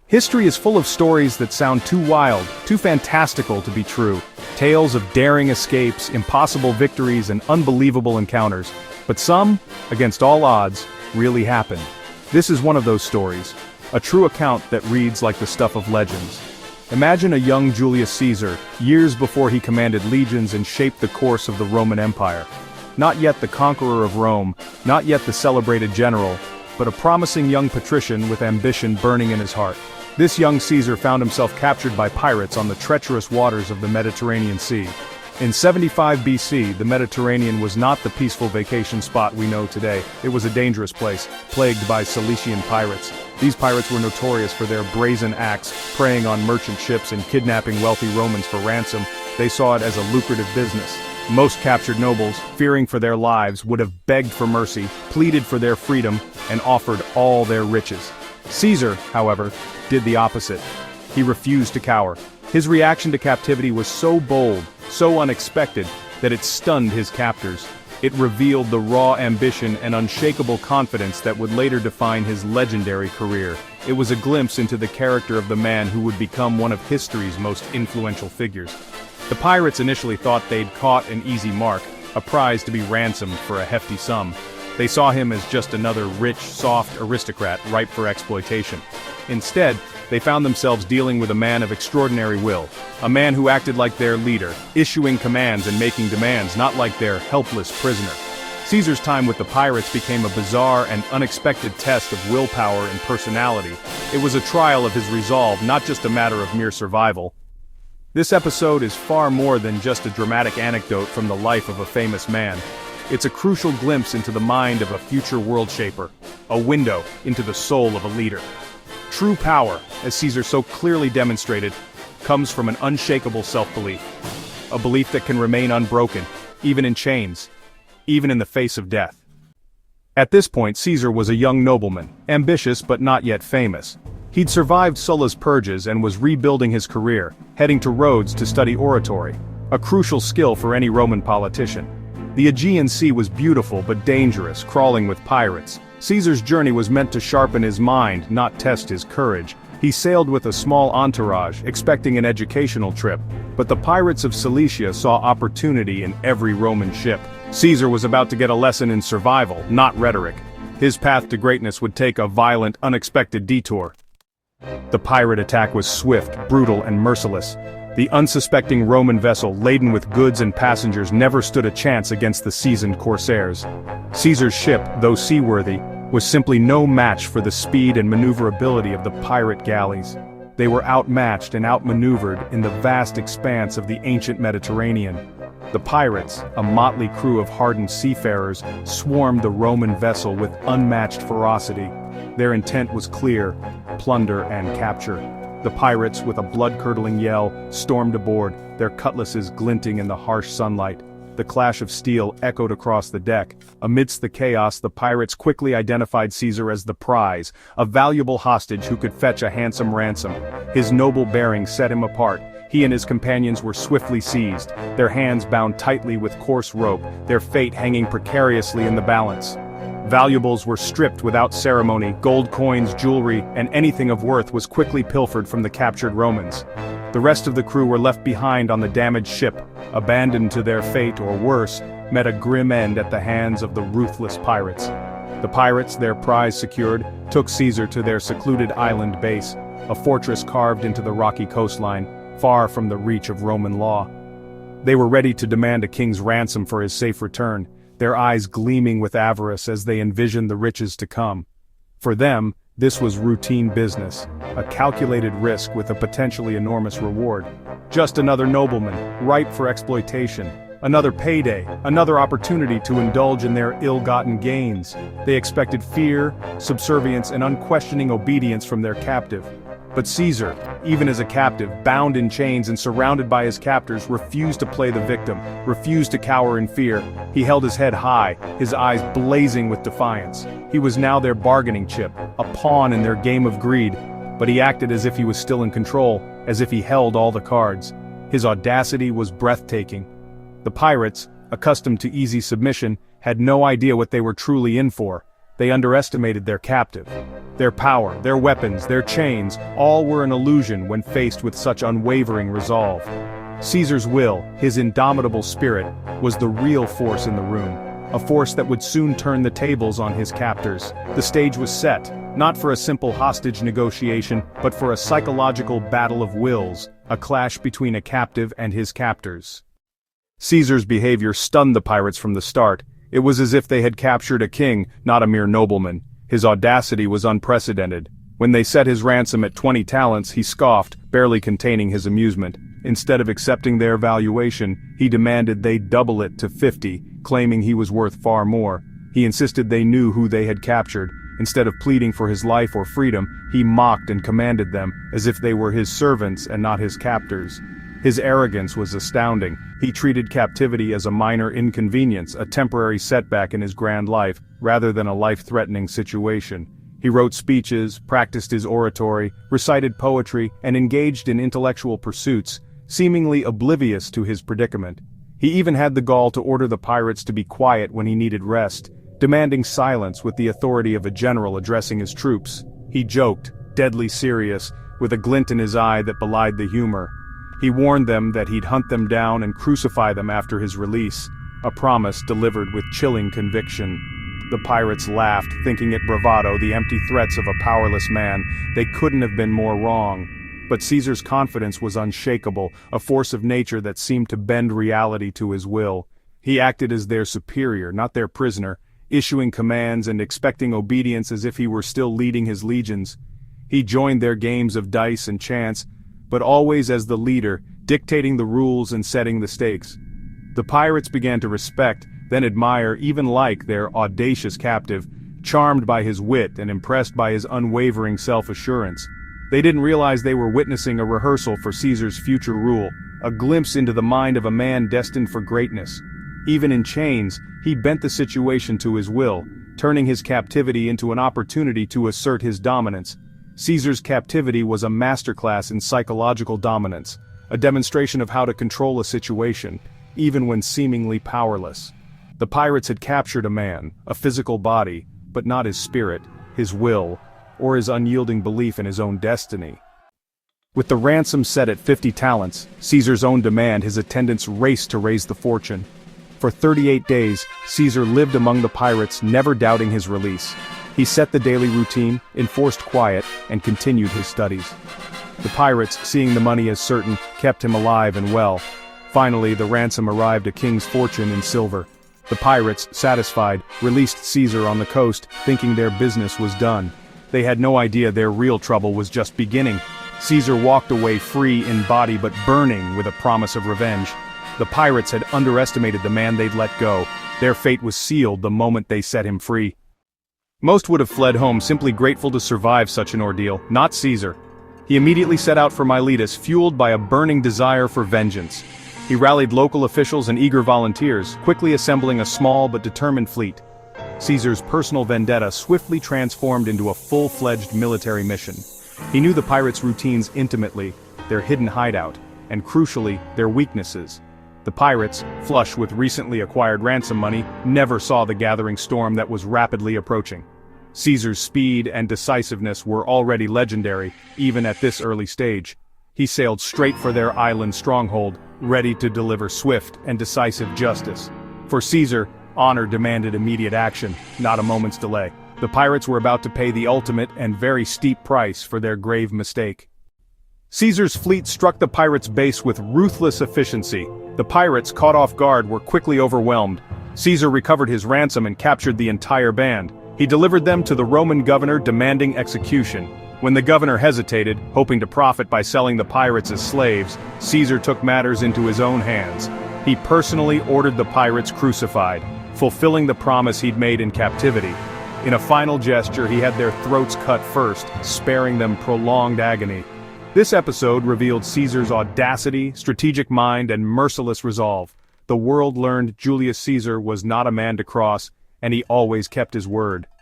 History is full of stories that sound too wild, too fantastical to be true. Tales of daring escapes, impossible victories, and unbelievable encounters. But some, against all odds, really happened. This is one of those stories, a true account that reads like the stuff of legends. Imagine a young Julius Caesar, years before he commanded legions and shaped the course of the Roman Empire. Not yet the conqueror of Rome, not yet the celebrated general, but a promising young patrician with ambition burning in his heart. This young Caesar found himself captured by pirates on the treacherous waters of the Mediterranean Sea. In 75 BC, the Mediterranean was not the peaceful vacation spot we know today. It was a dangerous place, plagued by Cilician pirates. These pirates were notorious for their brazen acts, preying on merchant ships and kidnapping wealthy Romans for ransom. They saw it as a lucrative business. Most captured nobles, fearing for their lives, would have begged for mercy, pleaded for their freedom, and offered all their riches. Caesar, however, did the opposite. He refused to cower. His reaction to captivity was so bold, so unexpected, that it stunned his captors. It revealed the raw ambition and unshakable confidence that would later define his legendary career. It was a glimpse into the character of the man who would become one of history's most influential figures. The pirates initially thought they'd caught an easy mark, a prize to be ransomed for a hefty sum. They saw him as just another rich, soft aristocrat ripe for exploitation. Instead, they found themselves dealing with a man of extraordinary will, a man who acted like their leader, issuing commands and making demands, not like their helpless prisoner. Caesar's time with the pirates became a bizarre and unexpected test of willpower and personality. It was a trial of his resolve, not just a matter of mere survival. This episode is far more than just a dramatic anecdote from the life of a famous man. It's a crucial glimpse into the mind of a future world shaper, a window into the soul of a leader. True power, as Caesar so clearly demonstrated, comes from an unshakable self-belief. A belief that can remain unbroken, even in chains, even in the face of death. At this point, Caesar was a young nobleman, ambitious but not yet famous. He'd survived Sulla's purges and was rebuilding his career, heading to Rhodes to study oratory, a crucial skill for any Roman politician. The Aegean Sea was beautiful but dangerous, crawling with pirates. Caesar's journey was meant to sharpen his mind, not test his courage. He sailed with a small entourage, expecting an educational trip, but the pirates of Cilicia saw opportunity in every Roman ship. Caesar was about to get a lesson in survival, not rhetoric. His path to greatness would take a violent, unexpected detour. The pirate attack was swift, brutal, and merciless. The unsuspecting Roman vessel laden with goods and passengers never stood a chance against the seasoned corsairs. Caesar's ship, though seaworthy, was simply no match for the speed and maneuverability of the pirate galleys. They were outmatched and outmaneuvered in the vast expanse of the ancient Mediterranean. The pirates, a motley crew of hardened seafarers, swarmed the Roman vessel with unmatched ferocity. Their intent was clear: plunder and capture. The pirates, with a blood-curdling yell, stormed aboard, their cutlasses glinting in the harsh sunlight. The clash of steel echoed across the deck. Amidst the chaos, the pirates quickly identified Caesar as the prize, a valuable hostage who could fetch a handsome ransom. His noble bearing set him apart. He and his companions were swiftly seized, their hands bound tightly with coarse rope, their fate hanging precariously in the balance. Valuables were stripped without ceremony, gold coins, jewelry, and anything of worth was quickly pilfered from the captured Romans. The rest of the crew were left behind on the damaged ship, abandoned to their fate, or worse, met a grim end at the hands of the ruthless pirates. The pirates, their prize secured, took Caesar to their secluded island base, a fortress carved into the rocky coastline, far from the reach of Roman law. They were ready to demand a king's ransom for his safe return, their eyes gleaming with avarice as they envisioned the riches to come. For them, this was routine business, a calculated risk with a potentially enormous reward. Just another nobleman, ripe for exploitation, another payday, another opportunity to indulge in their ill-gotten gains. They expected fear, subservience, and unquestioning obedience from their captive. But Caesar, even as a captive, bound in chains and surrounded by his captors, refused to play the victim, refused to cower in fear. He held his head high, his eyes blazing with defiance. He was now their bargaining chip, a pawn in their game of greed, but he acted as if he was still in control, as if he held all the cards. His audacity was breathtaking. The pirates, accustomed to easy submission, had no idea what they were truly in for. They underestimated their captive. Their power, their weapons, their chains, all were an illusion when faced with such unwavering resolve. Caesar's will, his indomitable spirit, was the real force in the room, a force that would soon turn the tables on his captors. The stage was set, not for a simple hostage negotiation, but for a psychological battle of wills, a clash between a captive and his captors. Caesar's behavior stunned the pirates from the start. It was as if they had captured a king, not a mere nobleman. His audacity was unprecedented. When they set his ransom at 20 talents, he scoffed, barely containing his amusement. Instead of accepting their valuation, he demanded they double it to 50, claiming he was worth far more. He insisted they knew who they had captured. Instead of pleading for his life or freedom, he mocked and commanded them, as if they were his servants and not his captors. His arrogance was astounding. He treated captivity as a minor inconvenience, a temporary setback in his grand life, rather than a life-threatening situation. He wrote speeches, practiced his oratory, recited poetry, and engaged in intellectual pursuits, seemingly oblivious to his predicament. He even had the gall to order the pirates to be quiet when he needed rest, demanding silence with the authority of a general addressing his troops. He joked, deadly serious, with a glint in his eye that belied the humor. He warned them that he'd hunt them down and crucify them after his release, a promise delivered with chilling conviction. The pirates laughed, thinking it bravado, the empty threats of a powerless man. They couldn't have been more wrong. But Caesar's confidence was unshakable, a force of nature that seemed to bend reality to his will. He acted as their superior, not their prisoner, issuing commands and expecting obedience as if he were still leading his legions. He joined their games of dice and chance, but always as the leader, dictating the rules and setting the stakes. The pirates began to respect, then admire, even like their audacious captive, charmed by his wit and impressed by his unwavering self-assurance. They didn't realize they were witnessing a rehearsal for Caesar's future rule, a glimpse into the mind of a man destined for greatness. Even in chains, he bent the situation to his will, turning his captivity into an opportunity to assert his dominance. Caesar's captivity was a masterclass in psychological dominance, a demonstration of how to control a situation, even when seemingly powerless. The pirates had captured a man, a physical body, but not his spirit, his will, or his unyielding belief in his own destiny. With the ransom set at 50 talents, Caesar's own demand, his attendants raced to raise the fortune. For 38 days, Caesar lived among the pirates, never doubting his release. He set the daily routine, enforced quiet, and continued his studies. The pirates, seeing the money as certain, kept him alive and well. Finally, the ransom arrived, a king's fortune in silver. The pirates, satisfied, released Caesar on the coast, thinking their business was done. They had no idea their real trouble was just beginning. Caesar walked away free in body but burning with a promise of revenge. The pirates had underestimated the man they'd let go. Their fate was sealed the moment they set him free. Most would have fled home simply grateful to survive such an ordeal, not Caesar. He immediately set out for Miletus, fueled by a burning desire for vengeance. He rallied local officials and eager volunteers, quickly assembling a small but determined fleet. Caesar's personal vendetta swiftly transformed into a full-fledged military mission. He knew the pirates' routines intimately, their hidden hideout, and crucially, their weaknesses. The pirates, flush with recently acquired ransom money, never saw the gathering storm that was rapidly approaching. Caesar's speed and decisiveness were already legendary, even at this early stage. He sailed straight for their island stronghold, ready to deliver swift and decisive justice. For Caesar, honor demanded immediate action, not a moment's delay. The pirates were about to pay the ultimate and very steep price for their grave mistake. Caesar's fleet struck the pirates' base with ruthless efficiency. The pirates, caught off guard, were quickly overwhelmed. Caesar recovered his ransom and captured the entire band. He delivered them to the Roman governor, demanding execution. When the governor hesitated, hoping to profit by selling the pirates as slaves, Caesar took matters into his own hands. He personally ordered the pirates crucified, fulfilling the promise he'd made in captivity. In a final gesture, he had their throats cut first, sparing them prolonged agony. This episode revealed Caesar's audacity, strategic mind, and merciless resolve. The world learned Julius Caesar was not a man to cross, and he always kept his word.